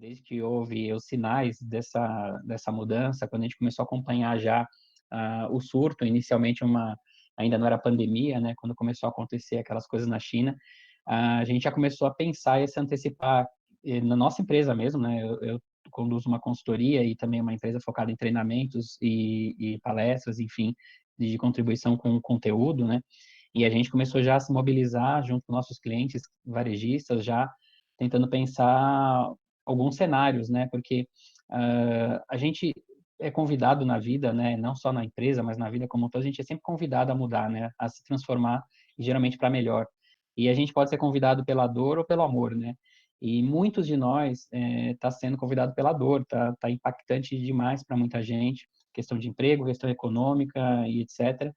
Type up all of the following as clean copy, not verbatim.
desde que houve os sinais dessa mudança, quando a gente começou a acompanhar já o surto, inicialmente ainda não era pandemia, né? Quando começou a acontecer aquelas coisas na China, a gente já começou a pensar e se antecipar na nossa empresa mesmo, né? Eu conduzo uma consultoria e também uma empresa focada em treinamentos e palestras, enfim, de contribuição com conteúdo, né? E a gente começou já a se mobilizar junto com nossos clientes varejistas, já tentando pensar alguns cenários, né? Porque a gente é convidado na vida, né? Não só na empresa, mas na vida como um todo, a gente é sempre convidado a mudar, né? A se transformar, e geralmente para melhor. E a gente pode ser convidado pela dor ou pelo amor, né? E muitos de nós tá sendo convidado pela dor, tá impactante demais para muita gente, questão de emprego, questão econômica e etc.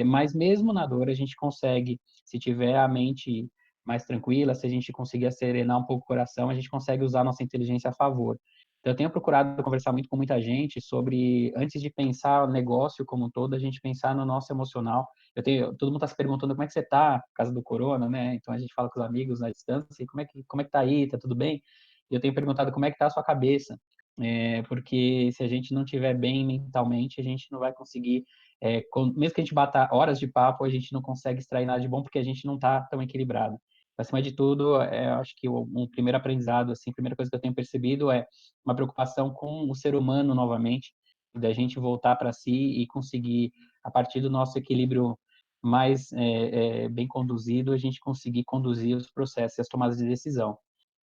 Mas mesmo na dor a gente consegue, se tiver a mente mais tranquila, se a gente conseguir serenar um pouco o coração, a gente consegue usar a nossa inteligência a favor. Então, eu tenho procurado conversar muito com muita gente sobre, antes de pensar o negócio como um todo, a gente pensar no nosso emocional. Todo mundo está se perguntando como é que você está, por causa do corona, né? Então, a gente fala com os amigos na distância, como é que tá aí, tá tudo bem? E eu tenho perguntado como é que tá a sua cabeça, porque se a gente não estiver bem mentalmente, a gente não vai conseguir, mesmo que a gente bata horas de papo, a gente não consegue extrair nada de bom porque a gente não está tão equilibrado. Acima de tudo, acho que o primeiro aprendizado, assim, a primeira coisa que eu tenho percebido é uma preocupação com o ser humano novamente, da gente voltar para si e conseguir, a partir do nosso equilíbrio mais bem conduzido, a gente conseguir conduzir os processos e as tomadas de decisão.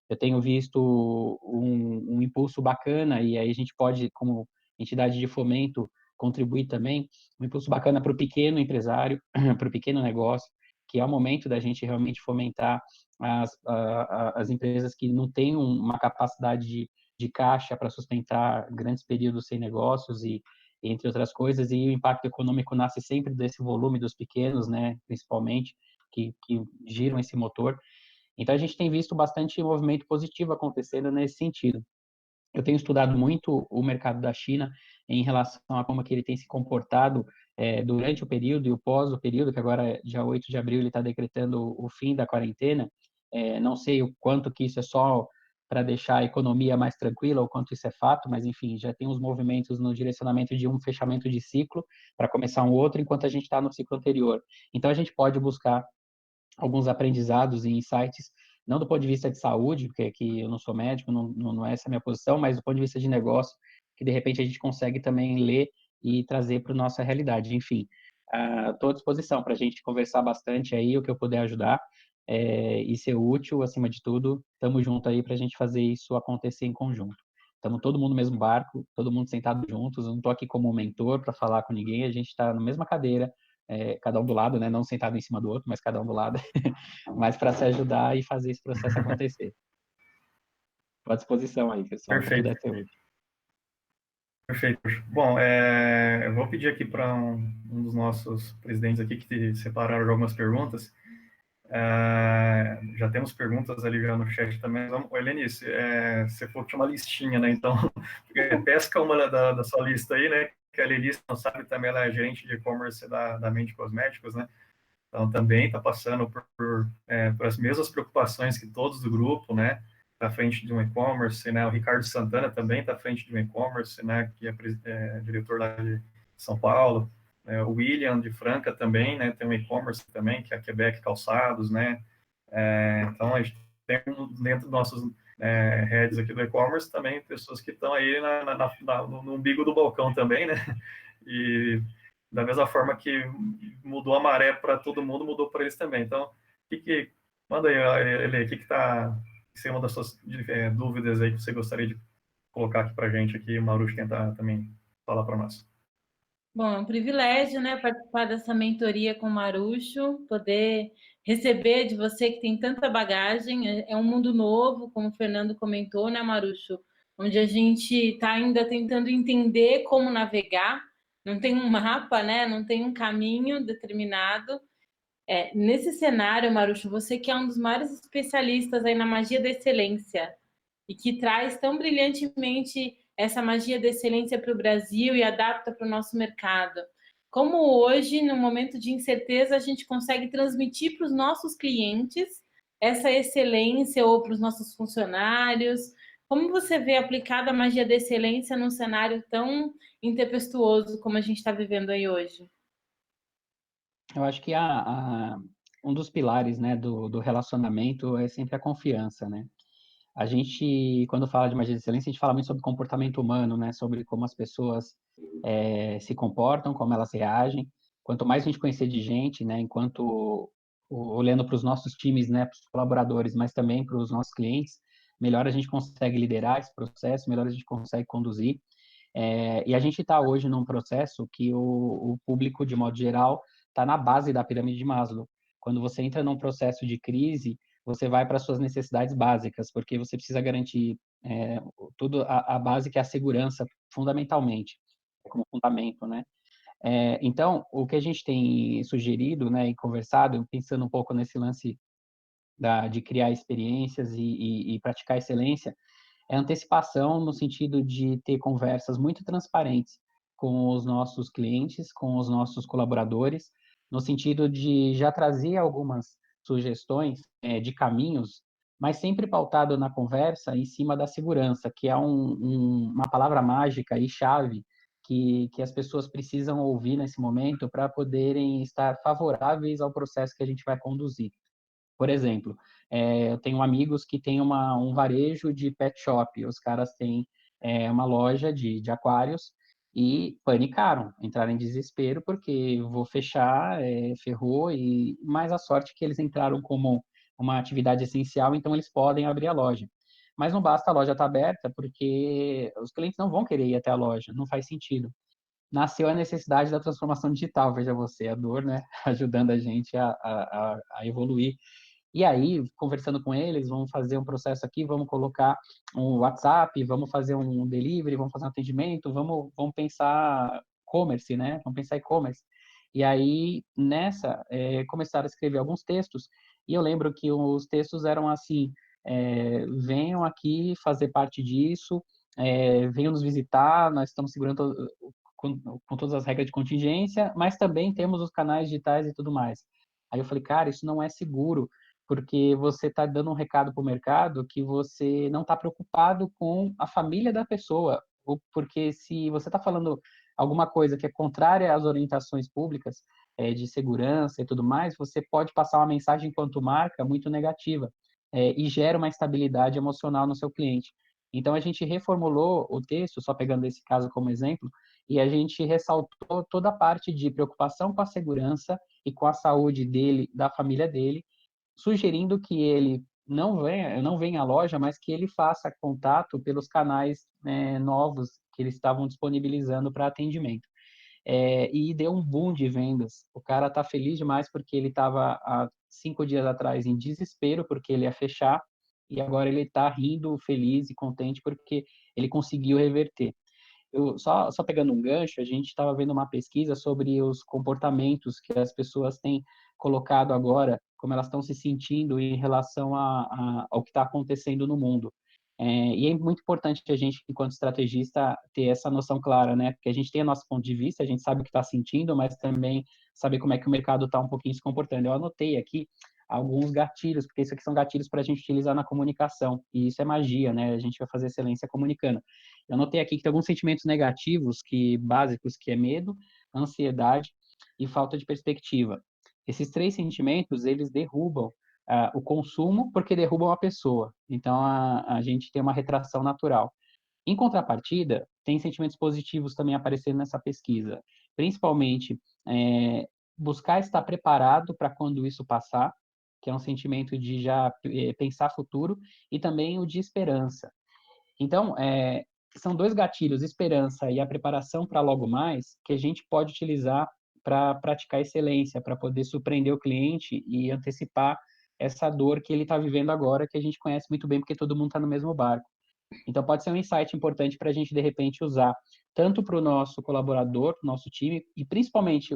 Eu tenho visto um impulso bacana, e aí a gente pode, como entidade de fomento, contribuir também, um impulso bacana para o pequeno empresário, para o pequeno negócio, que é o momento da gente realmente fomentar as empresas que não têm uma capacidade de caixa para sustentar grandes períodos sem negócios e entre outras coisas, e o impacto econômico nasce sempre desse volume dos pequenos, né, principalmente, que giram esse motor. Então, a gente tem visto bastante movimento positivo acontecendo nesse sentido. Eu tenho estudado muito o mercado da China em relação a como que ele tem se comportado durante o período e o pós o período, que agora, dia 8 de abril, ele está decretando o fim da quarentena. Não sei o quanto que isso é só para deixar a economia mais tranquila, ou quanto isso é fato, mas, enfim, já tem uns movimentos no direcionamento de um fechamento de ciclo para começar um outro, enquanto a gente está no ciclo anterior. Então, a gente pode buscar alguns aprendizados e insights, não do ponto de vista de saúde, porque aqui eu não sou médico, não é essa a minha posição, mas do ponto de vista de negócio, que de repente a gente consegue também ler e trazer para a nossa realidade. Enfim, estou à disposição para a gente conversar bastante aí, o que eu puder ajudar, e ser útil, acima de tudo. Estamos juntos aí para a gente fazer isso acontecer em conjunto. Estamos todo mundo no mesmo barco, todo mundo sentado juntos. Eu não estou aqui como mentor para falar com ninguém, a gente está na mesma cadeira, cada um do lado, né? Não sentado em cima do outro, mas cada um do lado, mas para se ajudar e fazer esse processo acontecer. Estou à disposição aí, pessoal, que Perfeito, puder ser útil. perfeito. Bom, eu vou pedir aqui para um dos nossos presidentes aqui que separaram algumas perguntas. Já temos perguntas ali já no chat também. Helenice, você falou que tinha uma listinha, né? Então, pesca uma da sua lista aí, né? Que a Helenice, não sabe, também ela é gerente de e-commerce da Mente Cosméticos, né? Então, também está passando por as mesmas preocupações que todos do grupo, né? Está à frente de um e-commerce, né? O Ricardo Santana também está à frente de um e-commerce, né? Que é diretor lá de São Paulo. O William de Franca também, né? Tem um e-commerce também, que é a Quebec Calçados, né? Então, a gente tem dentro dos nossos heads aqui do e-commerce também pessoas que estão aí no umbigo do balcão também, né? E da mesma forma que mudou a maré para todo mundo, mudou para eles também. Então, manda aí, Ele, o que está em uma das suas dúvidas aí que você gostaria de colocar aqui para a gente aqui, o Marucho tentar também falar para nós. Bom, é um privilégio, né, participar dessa mentoria com o Marucho, poder receber de você que tem tanta bagagem. É um mundo novo, como o Fernando comentou, né, Marucho? Onde a gente está ainda tentando entender como navegar. Não tem um mapa, né? Não tem um caminho determinado. Nesse cenário, Marucho, você que é um dos maiores especialistas aí na magia da excelência e que traz tão brilhantemente essa magia da excelência para o Brasil e adapta para o nosso mercado. Como hoje, no momento de incerteza, a gente consegue transmitir para os nossos clientes essa excelência ou para os nossos funcionários? Como você vê aplicada a magia da excelência num cenário tão intempestuoso como a gente está vivendo aí hoje? Eu acho que um dos pilares, né, do relacionamento é sempre a confiança, né? A gente, quando fala de magia de excelência, a gente fala muito sobre comportamento humano, né? Sobre como as pessoas se comportam, como elas reagem. Quanto mais a gente conhecer de gente, né? Olhando para os nossos times, né? Para os colaboradores, mas também para os nossos clientes, melhor a gente consegue liderar esse processo, melhor a gente consegue conduzir. E a gente está hoje num processo que o público, de modo geral, está na base da pirâmide de Maslow. Quando você entra num processo de crise, você vai para suas necessidades básicas, porque você precisa garantir tudo a base que é a segurança, fundamentalmente, como fundamento, né? Então, o que a gente tem sugerido, né, e conversado, pensando um pouco nesse lance de criar experiências e praticar excelência, é antecipação no sentido de ter conversas muito transparentes com os nossos clientes, com os nossos colaboradores, no sentido de já trazer algumas sugestões de caminhos, mas sempre pautado na conversa em cima da segurança, que é uma palavra mágica e chave que as pessoas precisam ouvir nesse momento para poderem estar favoráveis ao processo que a gente vai conduzir. Por exemplo, eu tenho amigos que têm um varejo de pet shop. Os caras têm uma loja de aquários e panicaram, entraram em desespero porque vou fechar, ferrou, e mais a sorte que eles entraram como uma atividade essencial, então eles podem abrir a loja. Mas não basta a loja estar aberta, porque os clientes não vão querer ir até a loja, não faz sentido. Nasceu a necessidade da transformação digital, veja você, a dor, né, ajudando a gente a evoluir. E aí, conversando com eles, vamos fazer um processo aqui, vamos colocar um WhatsApp, vamos fazer um delivery, vamos fazer um atendimento, vamos pensar e-commerce, né? Vamos pensar e-commerce. E aí, começaram a escrever alguns textos, e eu lembro que os textos eram assim, venham aqui fazer parte disso, venham nos visitar, nós estamos segurando com todas as regras de contingência, mas também temos os canais digitais e tudo mais. Aí eu falei, cara, isso não é seguro, porque você está dando um recado para o mercado que você não está preocupado com a família da pessoa, ou porque se você está falando alguma coisa que é contrária às orientações públicas de segurança e tudo mais, você pode passar uma mensagem enquanto marca muito negativa e gera uma instabilidade emocional no seu cliente. Então a gente reformulou o texto, só pegando esse caso como exemplo, e a gente ressaltou toda a parte de preocupação com a segurança e com a saúde dele, da família dele, sugerindo que ele não venha à loja, mas que ele faça contato pelos canais novos que eles estavam disponibilizando para atendimento. E deu um boom de vendas. O cara tá feliz demais porque ele estava há 5 dias atrás em desespero porque ele ia fechar, e agora ele está rindo, feliz e contente porque ele conseguiu reverter. Só pegando um gancho, a gente estava vendo uma pesquisa sobre os comportamentos que as pessoas têm colocado agora, como elas estão se sentindo em relação ao que está acontecendo no mundo. E é muito importante que a gente, enquanto estrategista, ter essa noção clara, né? Porque a gente tem o nosso ponto de vista, a gente sabe o que está sentindo, mas também saber como é que o mercado está um pouquinho se comportando. Eu anotei aqui alguns gatilhos, porque isso aqui são gatilhos para a gente utilizar na comunicação, e isso é magia, né? A gente vai fazer excelência comunicando. Eu anotei aqui que tem alguns sentimentos negativos, básicos, que é medo, ansiedade e falta de perspectiva. Esses três sentimentos, eles derrubam o consumo porque derrubam a pessoa. Então, a gente tem uma retração natural. Em contrapartida, tem sentimentos positivos também aparecendo nessa pesquisa, principalmente buscar estar preparado para quando isso passar, que é um sentimento de já pensar futuro, e também o de esperança. Então, são dois gatilhos, esperança e a preparação para logo mais, que a gente pode utilizar para praticar excelência, para poder surpreender o cliente e antecipar essa dor que ele está vivendo agora, que a gente conhece muito bem, porque todo mundo está no mesmo barco. Então, pode ser um insight importante para a gente, de repente, usar tanto para o nosso colaborador, nosso time, e principalmente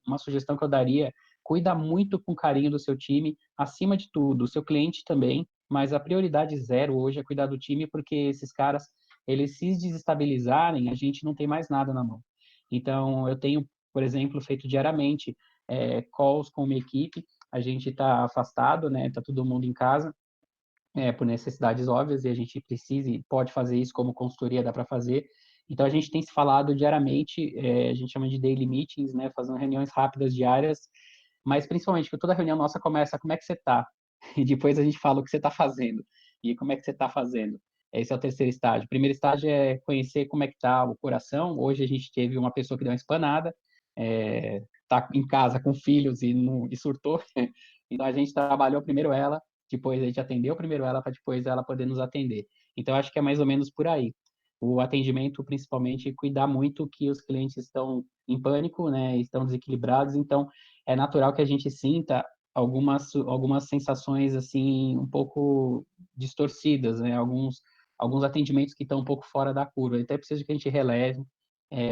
uma sugestão que eu daria: cuida muito com carinho do seu time, acima de tudo, o seu cliente também, mas a prioridade zero hoje é cuidar do time, porque esses caras, eles se desestabilizarem, a gente não tem mais nada na mão. Então, eu tenho, por exemplo, feito diariamente calls com uma equipe, a gente está afastado, né? Está todo mundo em casa, por necessidades óbvias, e a gente precisa e pode fazer isso como consultoria, dá para fazer. Então, a gente tem se falado diariamente, a gente chama de daily meetings, né, fazendo reuniões rápidas diárias, mas principalmente que toda reunião nossa começa, como é que você está? E depois a gente fala o que você está fazendo, e como é que você está fazendo. Esse é o terceiro estágio. O primeiro estágio é conhecer como é que está o coração. Hoje a gente teve uma pessoa que deu uma espanada, está em casa com filhos e surtou. Então a gente trabalhou primeiro ela, depois a gente atendeu primeiro ela, para depois ela poder nos atender. Então acho que é mais ou menos por aí. O atendimento, principalmente, cuidar muito que os clientes estão em pânico, né, estão desequilibrados, então é natural que a gente sinta algumas sensações assim um pouco distorcidas, né? Alguns atendimentos que estão um pouco fora da curva. Então é preciso que a gente releve.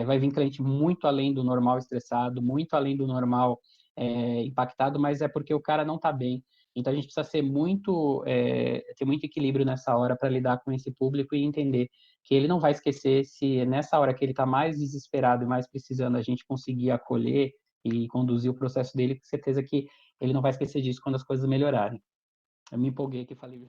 Vai vir cliente muito além do normal estressado, muito além do normal impactado, mas é porque o cara não está bem. Então a gente precisa ter muito equilíbrio nessa hora para lidar com esse público e entender que ele não vai esquecer se nessa hora que ele está mais desesperado e mais precisando a gente conseguir acolher e conduzir o processo dele, com certeza que ele não vai esquecer disso quando as coisas melhorarem. Eu me empolguei aqui, falei